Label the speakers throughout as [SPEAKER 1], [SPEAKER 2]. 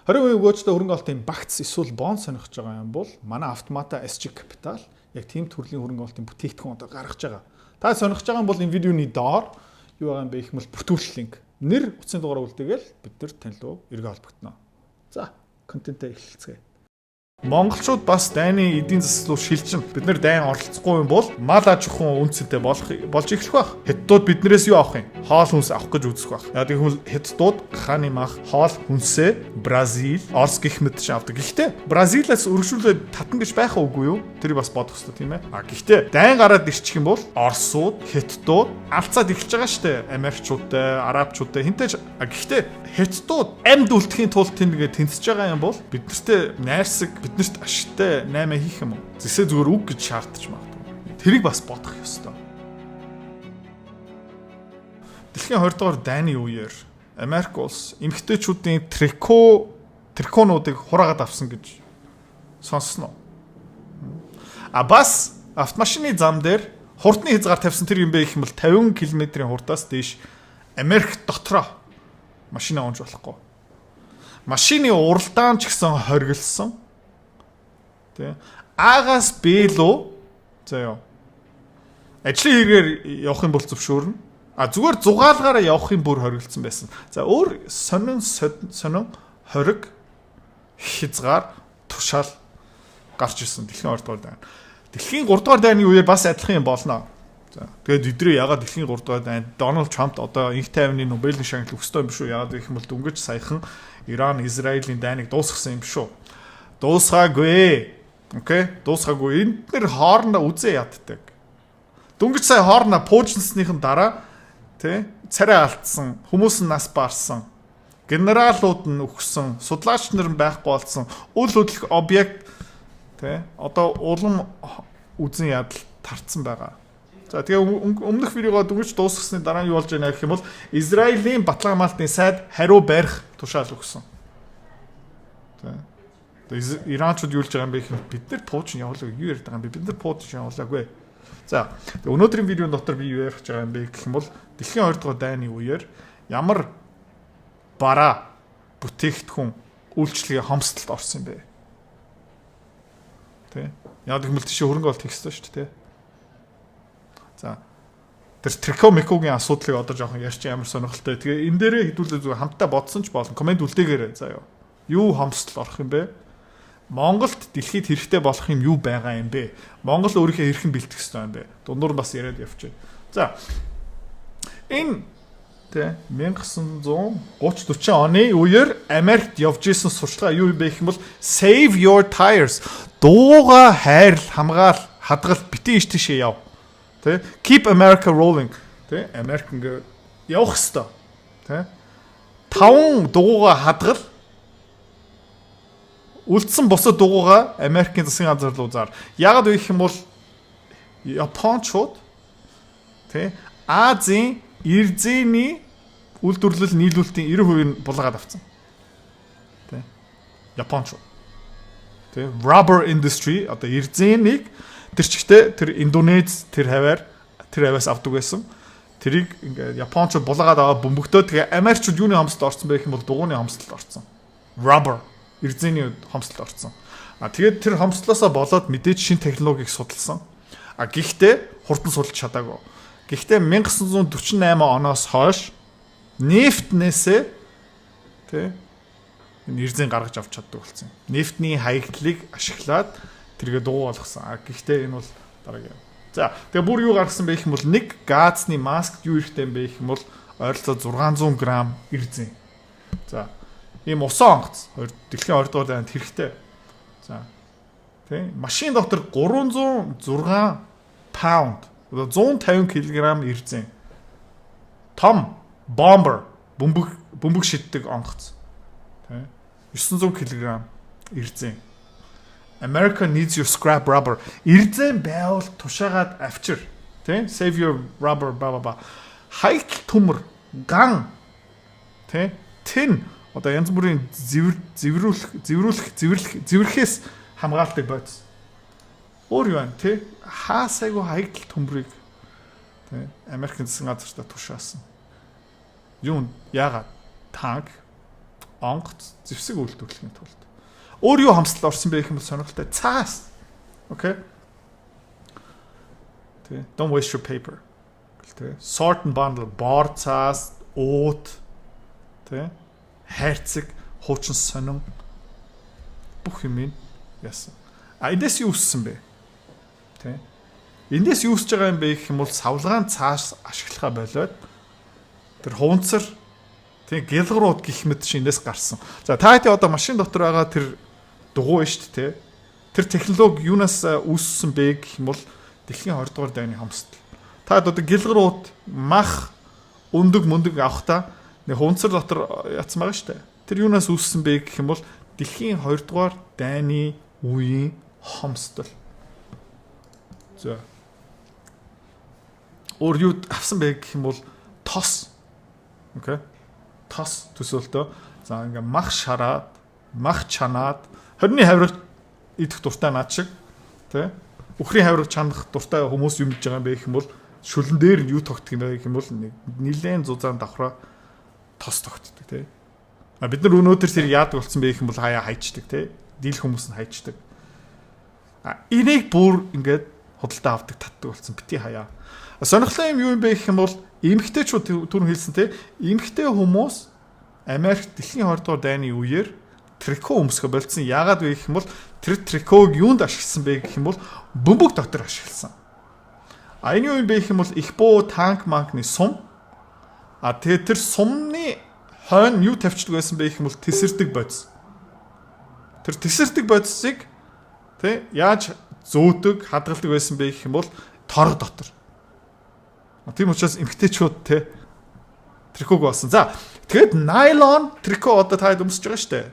[SPEAKER 1] 20% өгөөжтэй хөрөнгө ололтын багц эсвэл бонд сонирхож байгаа юм бол манай Автомата SG Capital яг тийм төрлийн хөрөнгө ололтын бүтээгдэхүүн одоо гаргаж байгаа. Та сонирхож байгаа бол энэ видеоны доор юу байгаа юм бэ гэх мэт бүртгүүлэх линк. Нэр утасны дугаараа үлдээгээл бид нар тань руу эргээ холбогдно. За, контентээ эхэлцгээе. Монголчууд бас дайны эдийн засал руу шилжин. Бид нэр дайн оролцохгүй юм бол мал аж ахуйн үнцэнтэй болж эхлэх байх. Хятадууд биднээс юу авах юм? Хоол хүнс авах гэж үзэх байх. Яг тэгвэл хятадууд хааны мах, хоол хүнсээ Бразил, Орос гэх мэт чинь авдаг. Гэхдээ Бразилаас өргөжүүлээд татна гэж байх уугүй юу? Тэрийг бас бодох хэрэгтэй тийм ээ. Гэхдээ дайн гараад ирчих юм бол Оросууд, Хятадууд алцаад эхэлж байгаа шүү дээ. Америкчуудтай, Арабчуудтай хинтэж. Гэхдээ хятадууд амьд үлдэхийн тулд тэнэгээ тэнцэж байгаа юм бол бид нартэй найрсаг биднэрт ашигтай 8 хийх юм уу? Зэсээ зүгээр үг гэж шаардаж магадгүй. Тэрийг бас бодох ёстой. Дэлхийн 20 дугаар дайны үеэр Америк улс эмэгтэйчүүдийн триконуудыг хураагаад авсан гэж сонссноо. Бас автомашины зам дээр хурдны хязгаар тавьсан тэр юм бэ гэх юм бол 50 км-ийн хурдаас дээш Америк дотроо машина унж болохгүй. Машины уралдаан ч гэсэн хоригдсон. Тэ. Агаас Б руу заяа. Ажлын хэрэгээр явах юм бол зөвшөөрнө. Зүгээр зугаалгаараа явах юм бүр хоригдсон байсан. За өөр сонин хориг хязгаар тушаал гарч ирсэн дэлхийн 2 дугаар дайн. Дэлхийн 3 дугаар дайны үеэр бас адилхан юм болно. За тэгээд өдрөө ягаад дэлхийн 3 дугаар дайн Дональд Трампт одоо инх тайвны Нобелийн шагнал өгсөй юм шүү. Ягаад гэх юм бол дөнгөж саяхан Иран, Израилийн дайныг дуусгасан юм шүү. Дуусгаагүй. Окей? Дуусгаагүй. Энд нэр хоорондоо үзээ яддаг. Дөнгөж сая хоорондоо пуужсныхын дараа тий царай алдсан, хүмүүс нь нас барсан, генералууд нь өгсөн, судлаач нар нь байхгүй болсон, үл хөдлөх объект тий одоо улам үзэн ядал тарцсан байгаа. За тэгээ өмнөх видеогоо дүгэж дуусгасны дараа юу болж байна гэх юм бол Израилийн Батлагмаалтын сайд хариу барих тушаал өгсөн. Тэгээ Иранчууд юу болж байгаа юм бэ гэхээр бид нар пуучин явуулаагүй юу ярьдаг юм бэ? Бид нар пуучин явуулаагүй. За тэгээ өнөөдрийн видеон дотор би юу ярих гэж байгаа юм бэ гэх юм бол дэлхийн 2 дугаар дайны үеэр ямар бараа бүтээгдэхүүн үйлчлэгээ хомсдолд орсон юм бэ? Тэ? Яг гэмэл тийш хөрөнгө олт хийх ёстой шүү дээ. За тэр трикомекогийн асуудлыг одоо жоохон ярьчих ямар сонирхолтой. Тэгээ энэ дээрээ хэдүүлээ зүгээр хамтдаа бодсон ч болно. Комент үлдээгээрэй заа юу. Юу хомсдол орох юм бэ? Монголд дэлхийд хэрэгтэй болох юм юу байгаа юм бэ? Монгол өөрийнхөө хэрхэн бэлтгэх ёстой юм бэ? Дундуур бас яриад явчих. За энэ тэ 1930-40 оны үеэр Америкт явж исэн сурчлагаа юу юм бэ гэх юм бол save your tires. Дууга хайрл, хамгаал, хадгал битэн иш тийшээ яв. Тэ keep America rolling. Тэ Америк ингээ явах ёстой. Тэ 5 дугуйгаа хадгал үлдсэн бусад дугуйгаа Америкийн засгийн газар руу заар. Яагаад вэ гэх юм бол Япончууд тэ Азийн эрзэний үйлдвэрлэл нийлүүлэлтийн 90% нь булгаад авсан. Тэ Япончууд. Тэ rubber industry одоо эрзэнийг тэр чигтээ тэр Индонез тэр хавьяас авдаг байсан. Тэрийг ингээд Япончууд булгаад аваа бөмбөгтөө тэгээ Америкчууд юуны хомсдолд орсон бэ гэх юм бол дугууны хомсдолд орсон. Rubber эрзэний хомсдолд орсон. Тэгээд тэр хомсдлоосоо болоод мэдээж шинэ технологиг судалсан. Гэхдээ хурдан судалж чадаагүй. Гэхдээ 1948 оноос хойш нефтнээсээ тэ энэ эрзэн гаргаж авч чаддаг болсон. Нефтний хаягдлыг ашиглаад тэргээ дуу болгосон. Гэхдээ энэ бол дараагийн. За тэгээ бүр юу гаргасан бэ гэх юм бол нэг газны маск юу ихтэй юм бэ гэх юм бол ойролцоо 600 г эрзэн. За ийм усан онгоц дэлхийн 2 дугаар дайнд хэрэгтэй. За тийм машин дотор 306 паунд 150 кг эрзэн. Том бомбер бөмбөг шиддэг онгоц. Тийм 900 кг эрзэн. America needs your scrap rubber. Эрзэн байвал тушаагаад авчир. Тийм save your rubber баба. Хаягдл төмөр ган. Тийм тэн одоо янз бүрийн зэвэрлэхээс хамгаалдаг байц. Өөр юу вэ? Тэ хаасайгүй хаягдл төмрийг тэ Америкийн засгийн газартаа тушаасан. Юу яагаад танк онгоц зэвсэг үйлдвэрлэхийн тулд. Өөр юу хамсалт орсон бэ гэх юм бол сонирхолтой цаас. Okay. Тэ don't waste your paper. Тэ sort and bundle бор цаас, ууд, тэ хайрцаг, хуучин сонин бүх юм яасан. Эндээс юу үссэн бэ? Тэ эндээс юу үсэж байгаа юм бэ гэх юм бол савлгаан цаас ашиглахаа болоод тэр хуванцар тэг гэлгрууд гих мэт шинээс гарсан. За та хэдий одоо машин дотор байгаа тэр дугуй шүү дээ. Тэр технологи юунаас үүссэн бэ гэх юм бол дэлхийн 20 дугаар дайны хамсдал. Та одоо гэлгрууд мах өндөг мөндөг авахта нэг хуванцар дотор яцсан байгаа шүү дээ. Тэр юунаас үүссэн бэ гэх юм бол дэлхийн 2 дугаар дайны үеийн хамсдал. За. Өөр юу авсан бэ гэх юм бол тос. Окей. Тос төсөөлтөө. За ингээ мах шараад, мах чанаад, хорны хаврагт идэх дуртай наад шиг, тий? Үхрийн хавраг чанах дуртай хүмүүс юм хийж байгаа юм бэ гэх юм бол шүлэн дээр юу тогтдог юм бэ гэх юм бол нилээн зузаан давхраа тос тогтдог, тий? А бид нар өнөөдөр тэр яадаг болсон бэ гэх юм бол хаяа хайчдаг, тий? Дийл хүмүүс нь хайчдаг. Энийг бүр ингээд худалдаа авдаг татдаг болсон бити хаяа. Сонирхолтой юм бэ гэх юм бол эмэгтэйчүүд түрүүн хэлсэн те эмэгтэй хүмүүс Америк дэлхийн 20 дугаар дайны үеэр трико өмсгө болцсон. Яагаад вэ гэх юм бол тэр триког юунд ашигласан бэ гэх юм бол бөмбөг дотор ашигласан. Энэ юу юм бэ гэх юм бол их буу танк манкны сум. Тэгээ тэр сумны хойно юу тавьчихдаг байсан бэ гэх юм бол тесэрдэг бодис. Тэр тесэрдэг бодисыг те яаж зөөдөг, хадгалдаг байсан бэ гэх юм бол торг дотор. Тийм учраас эмгтээчүүд те триког басан. За тэгэд найлон трико одоо таад өмсөж байгаа штэ.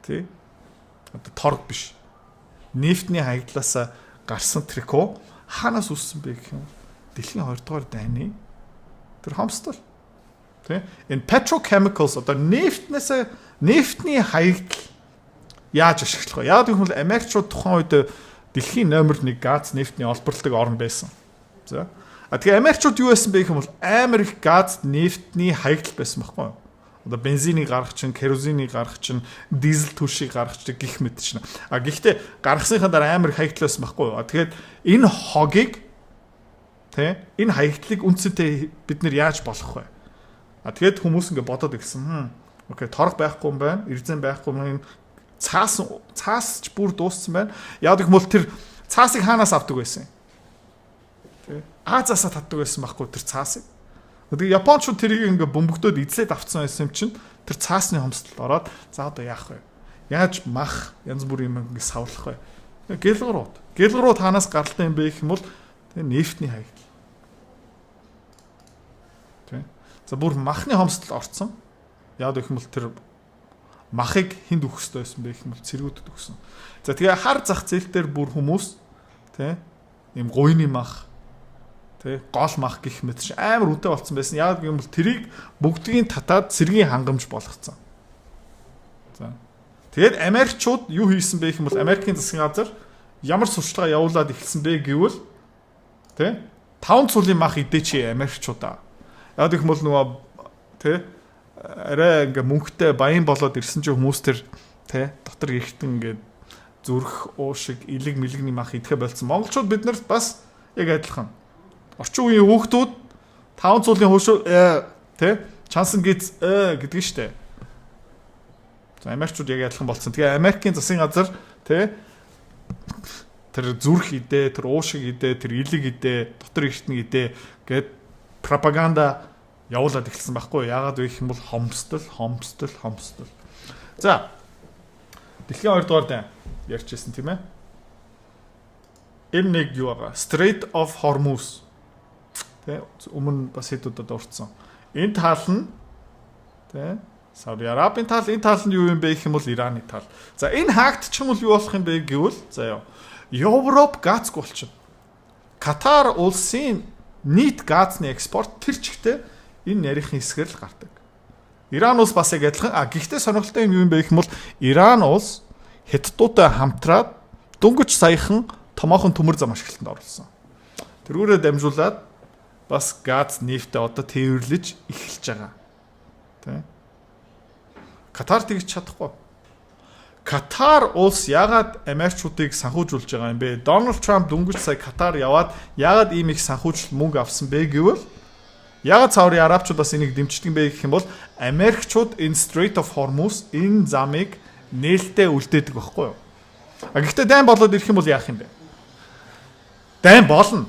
[SPEAKER 1] Тий. Одоо торг биш. Нефтний хаягдлаас гарсан трико хаанаас үүссэн бэ гэх юм. Дэлхийн 2 дугаар дайны тэр хамсдал. Тий. Энэ petrochemicals одоо нефтний хаягдл яаж ашиглах вэ? Яг гэвэл Америкчууд тухайн үед дэлхийн номер 1 газ нефтний олборлдог орн байсан. За тэгээ Америкчууд юу байсан бэ гэх юм бол амар их газ нефтний хаягдл байсан байхгүй юу? Одоо бензинийг гаргах чинь, керосинийг гаргах чинь, дизель түлшийг гаргахдаг гих мэт чинь. Гэхдээ гаргасныхаа дараа амар их хаягдл байсан байхгүй юу? Тэгээд энэ хогийг энэ хаягдлыг үнцэнтэй бид нэр яаж болох вэ? Тэгээд хүмүүс ингэ бодоод ирсэн. Окей, торг байхгүй юм байна, эрдэн байхгүй юм. Цаас ч бүр дууссан байна. Яг гэвэл тэр цаасыг хаанаас авдаг байсан? Азаасаа татдаг байсан байхгүй тэр цаасыг. Тэгээ Япончууд тэрийг ингээ бөмбөгтөөд эзлээд авцсан байсан юм чинь тэр цаасны хомсдолд ороод за одоо яах вэ? Яаж мах янз бүрийн юм ингээ савлах вэ? Гэлгрууд хаанаас гаралтай юм бэ гэх юм бол тэгээ нефтний хаягдл. Тэ. За бүр махны хомсдол орцсон. Яг гэх юм бол тэр махыг хинд өгөх ёстой байсан бэ гэх юм бол цэргүүдэд өгсөн. За тэгээ хар зах зээл дээр бүр хүмүүс тэ ийм гуйны мах гол мах гих мэт амар үнэтэй болсон байсан. Яг юм бол тэрийг бүгдийг татаад цэргийн хангамж болгоцсон. За. Тэгээд Америкчууд юу хийсэн бэ гэх юм бол Америкийн засгийн газар ямар сурчлага явуулаад эхэлсэн бэ гэвэл 5 цулийн мах идээч Америкчуудаа. Яг гэх юм бол нөгөө арай ингээ мөнгөтэй баян болоод ирсэн чинь хүмүүс тэр дотор ихтэн ингээ зүрх уушиг илэг мэлэгний мах идэхэ болцсон. Монголчууд бид нар бас яг адилхан. Орчин үеийн хүүхдүүд 5 цуулын хөшөө чансан гиз гэдэг нь штэ. За Америкчууд яг адилхан болцсон. Тэгээ Америкийн засгийн газар тэр зүрх идэ, тэр уушиг идэ, тэр илэг идэ, дотор ихтэн идэ гэд пропаганда явуулаад эхэлсэн байхгүй юу? Яагаад вэ гэх юм бол хомсдол. За. Дэлхийн 2 дугаар дай ярьчихсан тийм ээ. Энэ нэг юу байгаа? Strait of Hormuz. Өмнө бас хэдүүдэд орцсон. Энэ тал нь Сауди Арабын тал, энэ тал нь юу юм бэ гэх юм бол Ираны тал. За энэ хаагдчих юм бол юу болох юм бэ гэвэл заяа. Европ газгүй болчихно. Катар улсын нийт газны экспорт тэр чигтээ энэ нарийнхан хэсгээр л гардаг. Иран улс бас яг адилхан. Гэхдээ сонирхолтой юм бэ гэх юм бол Иран улс Хятадтай хамтраад дөнгөж саяхан томоохон төмөр зам ашиглалтанд оруулсан. Тэрүүрээ дамжуулаад бас газ нефтэ одоо тээвэрлэж эхэлж байгаа. Тэ. Катар тэгж чадахгүй. Катар улс яагаад Америкчуудыг санхүүжүүлж байгаа юм бэ? Дональд Трамп дөнгөж сая Катар яваад яагаад ийм их санхүүжил мөнгө авсан бэ гэвэл яагаад Сауди Арабчууд бас энийг дэмждэг юм бэ гэх юм бол Америкчууд энэ Strait of Hormuz энэ замыг нээлттэй үлдээдэг байхгүй юу? Гэхдээ дайн болоод ирэх юм бол яах юм бэ? Дайн болно.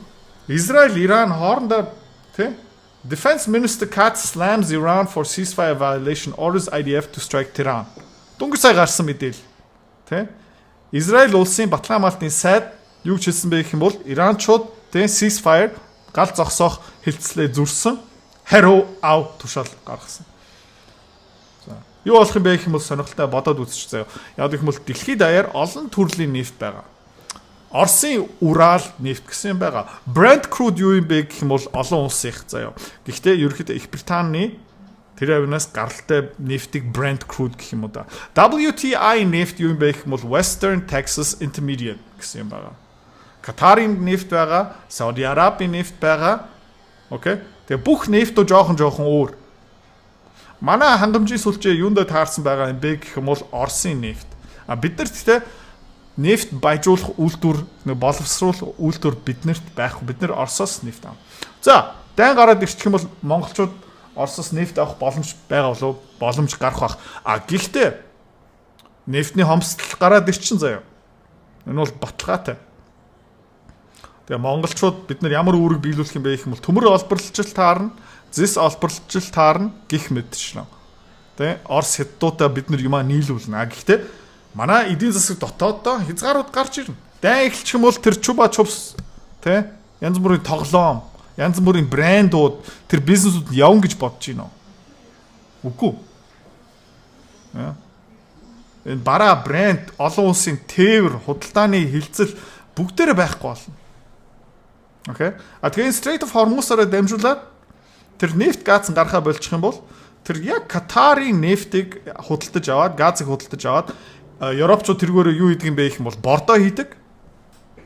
[SPEAKER 1] Израиль, Иран хоорондоо тий Defense Minister Katz slams Iran for ceasefire violation, orders IDF to strike Tehran. Дөнгөж сая гарсан мэдээлэл. Тэ? Израиль улсын Батлан хамгаалтын сайд юу ч хэлсэн бэ гэх юм бол Иранчууд тэ ceasefire гал зогсоох хэлцлээ зүрсэн хариу ав тушаал гаргасан. За. Юу болох юм бэ гэх юм бол сонирхолтой бодоод үзчих заяа. Яг гэх юм бол дэлхийд даяар олон төрлийн нефт байгаа. Оросын Урал нефт гэсэн юм байгаа. Brent crude юу юм бэ гэх юм бол олон улсын их заяа. Гэхдээ ерөнхийдөө Их Британий тэр авнаас гаралтай нефтийг Brent crude гэх юм уу да. WTI нефт юу юм бэ гэх юм бол Western Texas Intermediate гэсэн юм байгаа. Катарын нефт байгаа, Сауди Арабын нефт байгаа. Окей. Тэгээ бүх нефтөө жоохон өөр. Манай хангамжийн сүлжээ юундаа таарсан байгаа юм бэ гэх юм бол Оросын нефт. Бид нар гэхдээ нефт баяжуулах үйлдвэр, боловсруулах үйлдвэр биднэрт байхгүй. Бид нар Оросоос нефт авна. За, дайн гараад ирчих юм бол монголчууд Оросоос нефт авах боломж байгаа болов боломж гарах бах. Гэхдээ нефтний хомсдол гараад ирчин заяа. Энэ бол баталгаатай. Тэгээ монголчууд бид нар ямар үүрэг биелүүлэх юм бэ гэх юм бол төмөр олборлолт таарна, зэс олборлолт таарна гих мэдчихнэ. Тэ Орос хятадуудаа бид нар юмаа нийлүүлнэ. Гэхдээ манай эдийн засаг дотооддоо хязгаарууд гарч ирнэ. Дайн эхэлчих юм бол тэр чуба чупс тэ янз бүрийн тоглоом, янз бүрийн брэндууд тэр бизнесүүд явна гэж бодож байна уу? Үгүй. Энэ бараа брэнд, олон улсын тээвэр, худалдааны хилцэл бүгдээрээ байхгүй болно. Окей. Тэгэхээр Strait of Hormuz-аар дамжуулаад тэр нефт газ гарахаа болчих юм бол тэр яг Катарын нефтийг худалдаж аваад, газыг худалдаж аваад Европчууд тэргээрээ юу хийдэг юм бэ гэх юм бол бордоо хийдэг.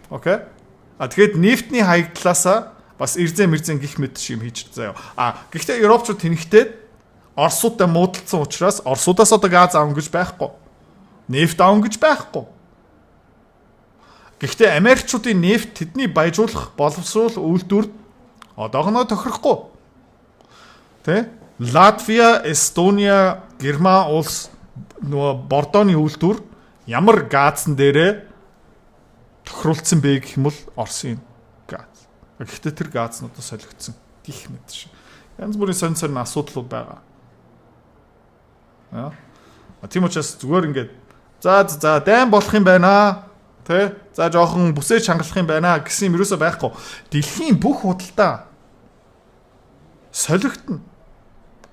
[SPEAKER 1] Окей. Тэгэхээр нефтний хаягдлаасаа бас эрзэн гих мэд шиг юм хийж заяа. Гэхдээ Европчууд тэнхтээд Оросуудтай муудалцсан учраас Оросудаас одоо газ авах гэж байхгүй. Нефт авах гэж байхгүй. Гэхдээ Америкчуудын нефт тэдний баяжуулах боловсруул үйлдвэрд одоогноо тохирохгүй. Тэ? Латвия, Эстония, Герман улс нөгөө бордооны үйлдвэр ямар газн дээрээ тохируулсан бэ гэх юм бол Оросын газ. Гэхдээ тэр газнуудаа солигдсон гих мэд шиг. Янз бүрийн сонир асуудлууд байгаа. Тийм учраас зүгээр ингээд за дайн болох юм байна. Тэ? За жоохон бүсээ чангалах юм байна гэсэн юм юусоо байхгүй. Дэлхийн бүх худалдаа солигдно.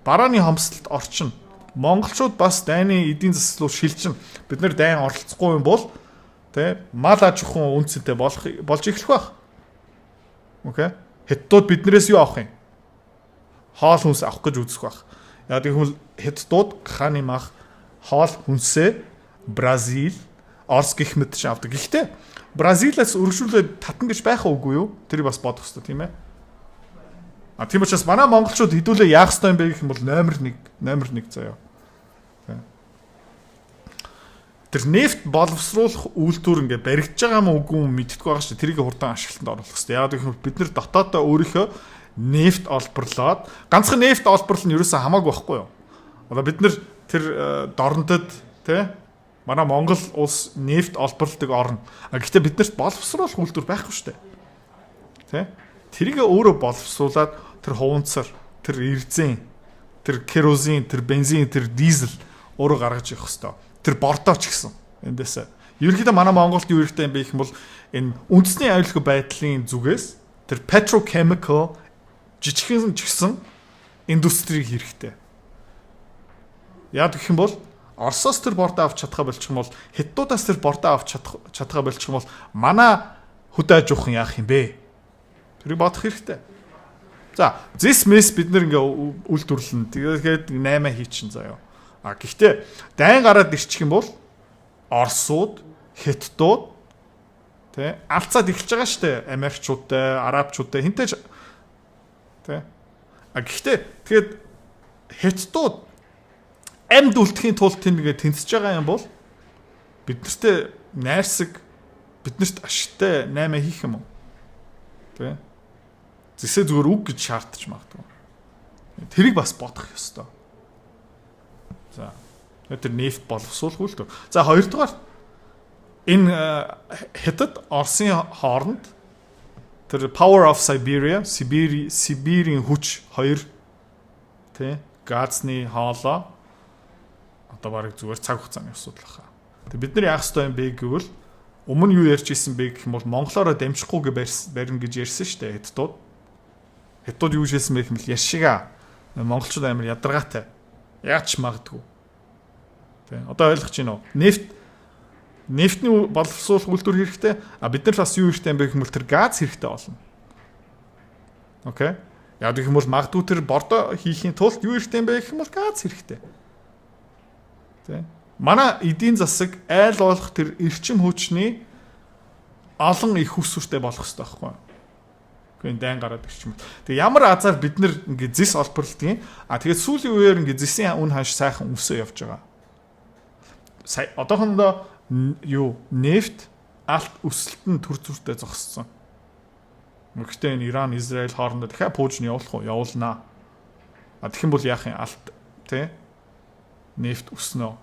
[SPEAKER 1] Барааны хомсдолд орчин. Монголчууд бас дайны эдийн засаг руу шилжин. Бид нар дайн оролцохгүй юм бол тэ мал аж ахуйн үнцэнтэй болж эхлэх байх. Окей. Хятадууд биднээс юу авах юм? Хоол хүнс авах гэж үзэх байх. Яг гэвэл хятадууд хааны мах, хоол хүнсээ Бразил, Орос гих мэд чинь авдаг. Гэхдээ Бразилаас өргөжүүлээд татна гэж байх уугүй юу? Тэрийг бас бодох хэрэгтэй тийм ээ. Тийм учраас манай монголчууд хэдүүлээ яах ёстой юм бэ гэх юм бол номер 1 заяа. Тэр нефт боловсруулах үйлдвэр ингээ баригдаж байгаа юм үгүй юм мэддэггүй байгаа шүү дээ. Тэрийг хурдан ашиглалтанд оруулах хэрэгтэй. Яг гэвэл бид нар дотоодоо өөрийнхөө нефт олборлоод ганцхан нефт олборлол нь ерөөсөө хамаагүй байхгүй юу? Одоо бид нар тэр дорнодод тий манай Монгол улс нефт олборлдог орно. Гэхдээ биднэрт боловсруулах үйлдвэр байхгүй шүү дээ. Тий? Тэрийг өөрөө боловсруулад тэр хуванцар, тэр эрзэн, тэр керосин, тэр бензин, тэр дизель өөрөө гаргаж явах хэрэгтэй. Тэр бордоо ч гэсэн эндээс. Ерөнхийдөө манай Монголд юу хэрэгтэй юм бэ гэх юм бол энэ үндэсний аюулгүй байдлын зүгээс тэр petrochemical жижигхэн ч гэсэн индустриг хэрэгтэй. Яг гэх юм бол Оросоос тэр бордоо авч чадхаа болчих юм бол хятадуудаас тэр бордоо авч чадхаа болчих юм бол манай хөдөө аж ахуйн яах юм бэ? Тэрийг бодох хэрэгтэй. За, зис мэс бид нэр ингээ үйлдвэрлэн. Тэгээд 8 хийчин заяа. Гэхдээ дайн гараад ирчих юм бол Оросууд, хятадууд тэ алцаад эхэлж байгаа шүү дээ. Америкчуудтай, арабчуудтай хинтэж тэ. Гэхдээ тэгээд хятадууд амьд үлдэхийн тулд тийм ингээд тэнцэж байгаа юм бол биднэртээ найрсаг биднэрт ашигтай 8 хийх юм уу? Тэ? Зэсээ зүгээр үг гэж шаардаж магадгүй. Тэрийг бас бодох ёстой. За. Тэр нефт боловсруулахгүй л дөө. За хоёрдугаар энэ хятад Оросын хооронд тэр Power of Siberia, Сибирийн хүч 2 тэ газны хоолоо одоо барыг зүгээр цаг хугацааны асуудал баха. Тэг бид нар яах ёстой юм бэ гэвэл өмнө юу ярьж исэн бэ гэх юм бол монголоороо дамжихгүйгээ барина гэж ярьсан шүү дээ хятадууд. Хятадууд юу хэлсэн бэ гэвэл яшига монголчууд амар ядаргаатай. Яаж магадгүй. Тэ одоо ойлгож байна уу? Нефтний боловсруулах үйлдвэр хэрэгтэй. А бид нар бас юу хэрэгтэй юм бэ гэвэл тэр газ хэрэгтэй болно. Окей. Яг гэх юм бол магадгүй тэр бордо хийхийн тулд юу хэрэгтэй юм бэ гэх юм бол газ хэрэгтэй. Тэ. Манай эдийн засаг айл болох тэр эрчим хүчний олон их хүсвэртэй болох хэрэгтэй байхгүй юу? Гэхдээ дайн гараад ирчих юм. Тэгээ ямар азар бид нэр ингээ зис олборлдгийг тэгээд сүүлийн үеэр ингээ зисийн үн ханш сайхан өсөө явж байгаа. Сая одоохондоо юу нефт алт өсөлтөнд төр зүртэй зогссон. Гэхдээ энэ Иран, Израиль хоорондоо дахиад пуужны явуулах уу? Явуулнаа. Тэгэх юм бол яах юм алт тий? Нефт өснө.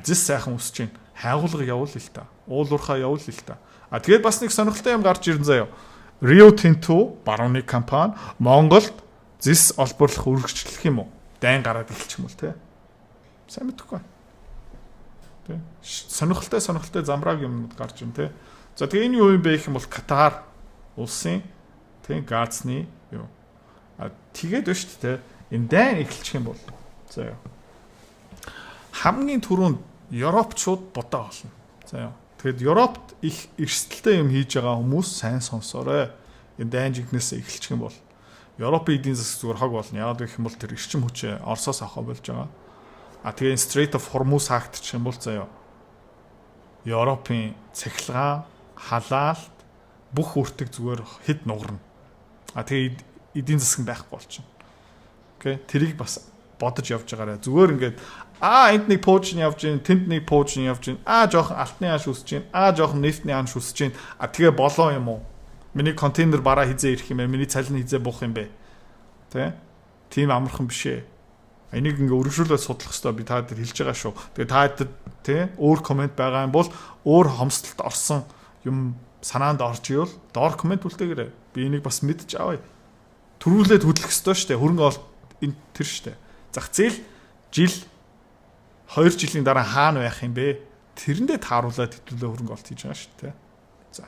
[SPEAKER 1] Зис сайхан өсөж байна. Хайгуулга явуул л та. Уулуурхаа явуул л та. Тэгээд бас нэг сонирхолтой юм гарч ирэн заяа. Rio Tinto барууны компани Монголд зис олборлох үргэлжлэх юм уу? Дайн гараад эхэлчих юм бол тий. Сайн мэдэхгүй. Тий. Сонирхолтой замбрааг юмнууд гарч ин тий. За тэгээ энэ юу юм бэ гэх юм бол Катар улсын тий газны юу. Тэгээд байна шүү дээ. Энэ дайн эхэлчих юм бол. За яа. Хамгийн түрүүнд Европчууд бодоо олно. За яа. Тэгэд Европт их эрсдэлтэй юм хийж байгаа хүмүүс сайн сонсоорой. Энэ дайн жигнэсээ эхэлчих юм бол Европын эдийн засаг зүгээр хог болно. Яагаад гэх юм бол тэр эрчим хүчээ Оросоос авах болж байгаа. Тэгээ Strait of Hormuz хаагдчих юм бол заяа. Европын цахилгаан, халаалт бүх үртэг зүгээр хэд нугарна. Тэгээ эдийн засаг байхгүй болчихно. Окей, тэрийг бас бодож явж байгаарай. Зүгээр ингээд энд нэг пуужны явж гин, тэнд нэг пуужны явж гин. Жоохон алтны анш үсэж гин. Жоохон нефтний анш үсэж гин. Тэгээ болоо юм уу? Миний контейнер бараа хизээ ирэх юм бэ? Миний цалин хизээ буух юм бэ? Тэ? Тийм амархан биш ээ. Энийг ингээ өргөжүүлээд судлах хэрэгтэй би та дэд хэлж байгаа шүү. Тэгээ та дэд тий өөр комент байгаа юм бол өөр хомсдолд орсон юм санаанд орж ивэл доор комент үлдээгээрэй. Би энийг бас мэдж авъя. Төрүүлээд хөдлөх хэрэгтэй шүү дээ. Хөрөнгө олт энэ тэр шүү дээ. Зах зээл жил 2 жилийн дараа хаана байх юм бэ? Тэрэндээ тааруулаад хэвлэлээ хөрөнгө олт хийж байгаа шүү дээ. За.